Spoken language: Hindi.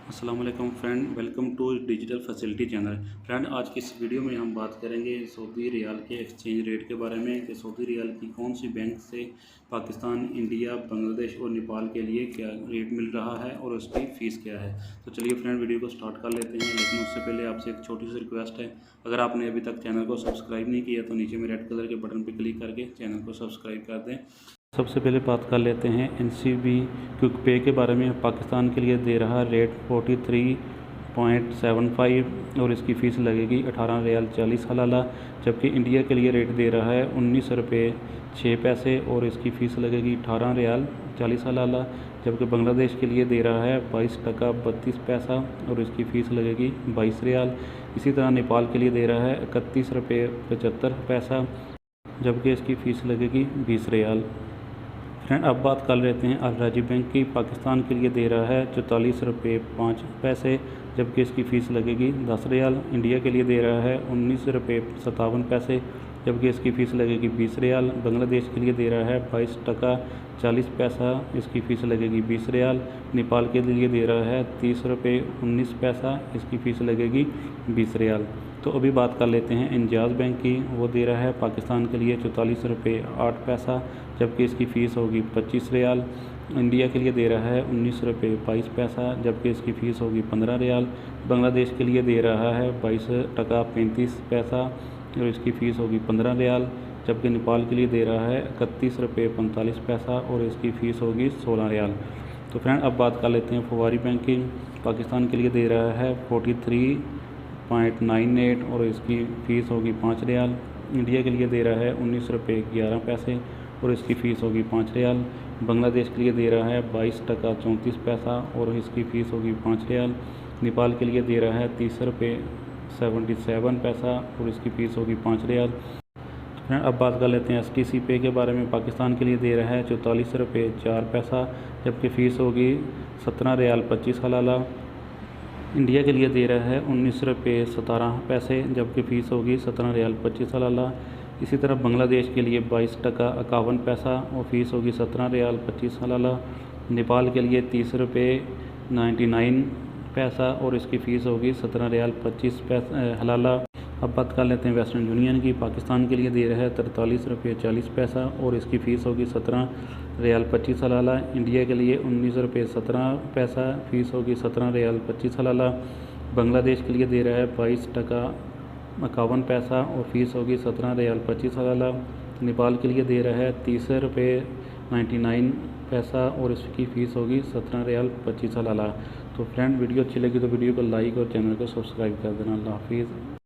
अस्सलाम वालेकुम friend, welcome to digital facility channel. Friend, आज की इस वीडियो में हम बात करेंगे सऊदी रियाल के एक्सचेंज रेट के बारे में कि सऊदी रियाल की कौन सी बैंक से पाकिस्तान, इंडिया, बांग्लादेश और नेपाल के लिए क्या रेट मिल रहा है और उसकी फ़ीस क्या है। तो चलिए फ्रेंड, वीडियो को स्टार्ट कर लेते हैं, लेकिन उससे पहले आपसे एक छोटी सी रिक्वेस्ट है। अगर आपने अभी तक चैनल को सब्सक्राइब नहीं किया तो नीचे में रेड कलर के बटन पर क्लिक करके चैनल को सब्सक्राइब कर दें। सबसे पहले बात कर लेते हैं NCB क्विक पे के बारे में। पाकिस्तान के लिए दे रहा रेट 43.75 और इसकी फ़ीस लगेगी 18 रियाल 40 हलाला। जबकि इंडिया के लिए रेट दे रहा है 19 रुपये 6 पैसे और इसकी फ़ीस लगेगी 18 रियाल 40 हलाला। जबकि बांग्लादेश के लिए दे रहा है 22 टका 32 पैसा और इसकी फ़ीस लगेगी 22 रियाल। इसी तरह नेपाल के लिए दे रहा है 31 रुपये 75 पैसा, जबकि इसकी फ़ीस लगेगी 20 रियाल। फ्रेंड, अब बात कर लेते हैं अल राजी बैंक की। पाकिस्तान के लिए दे रहा है 44 रुपये 5 पैसे, जबकि इसकी फ़ीस लगेगी 10 रियाल। इंडिया के लिए दे रहा है 19 रुपये 57 पैसे, जबकि इसकी फ़ीस लगेगी 20 रियाल। बांग्लादेश के लिए दे रहा है 22 टका 40 पैसा, इसकी फ़ीस लगेगी 20 रियाल। नेपाल के लिए दे रहा है 30 रुपये 19 पैसा, इसकी फ़ीस लगेगी 20 रियाल। तो अभी बात कर लेते हैं इंजाज़ बैंक की। वो दे रहा है पाकिस्तान के लिए 44 रुपये 8 पैसा, जबकि इसकी फ़ीस होगी 25 रियाल। इंडिया के लिए दे रहा है 19 रुपये 22 पैसा, जबकि इसकी फ़ीस होगी 15 रियाल। बांग्लादेश के लिए दे रहा है 22 टका 35 पैसा और इसकी फ़ीस होगी 15 रियाल। जबकि नेपाल के लिए दे रहा है 31 रुपये 45 पैसा और इसकी फ़ीस होगी 16 रियाल। तो फ्रेंड, अब बात कर लेते हैं फवारी बैंक की। पाकिस्तान के लिए दे रहा है 43.98 और इसकी फ़ीस होगी 5 रियाल। इंडिया के लिए दे रहा है 19 रुपये 11 पैसे और इसकी फ़ीस होगी 5 रियाल। बांग्लादेश के लिए दे रहा है 22 टका 34 पैसा और इसकी फ़ीस होगी 5 रियाल। नेपाल के लिए दे रहा है 30 रुपये 77 पैसा और इसकी फ़ीस होगी 5 रियाल। फ्रेंड, अब बात कर लेते हैं STC पे के बारे में। पाकिस्तान के लिए दे रहा है 44 रुपये 4 पैसा, जबकि फ़ीस होगी 17 रियाल 25 हलाला। इंडिया के लिए दे रहा है 19 रुपये 17 पैसे, जबकि फ़ीस होगी 17 रियाल 25 हलाला। इसी तरह बांग्लादेश के लिए 22 टका 51 पैसा और फ़ीस होगी 17 रियाल 25 हलाला। नेपाल के लिए 30 रुपये 99 पैसा और इसकी फ़ीस होगी 17 रियाल 25 हलाला। अब बात कर लेते हैं वेस्टर्न यूनियन की। पाकिस्तान के लिए दे रहा है 43 रुपये 40 पैसा और इसकी फ़ीस होगी 17 रियाल 25 हलाला। इंडिया के लिए 19 रुपये 17 पैसा, फ़ीस होगी 17 रियाल 25 हलाला। बांग्लादेश के लिए दे रहा है 22 टका 51 पैसा और फ़ीस होगी 17 रियाल 25 हलाला। नेपाल के लिए दे रहा है 30 रुपये 99 पैसा और इसकी फ़ीस होगी 17 रियाल 25 हलाला। तो फ्रेंड, वीडियो अच्छी लगी तो वीडियो को लाइक और चैनल को सब्सक्राइब कर देना। अल्लाह हाफिज़।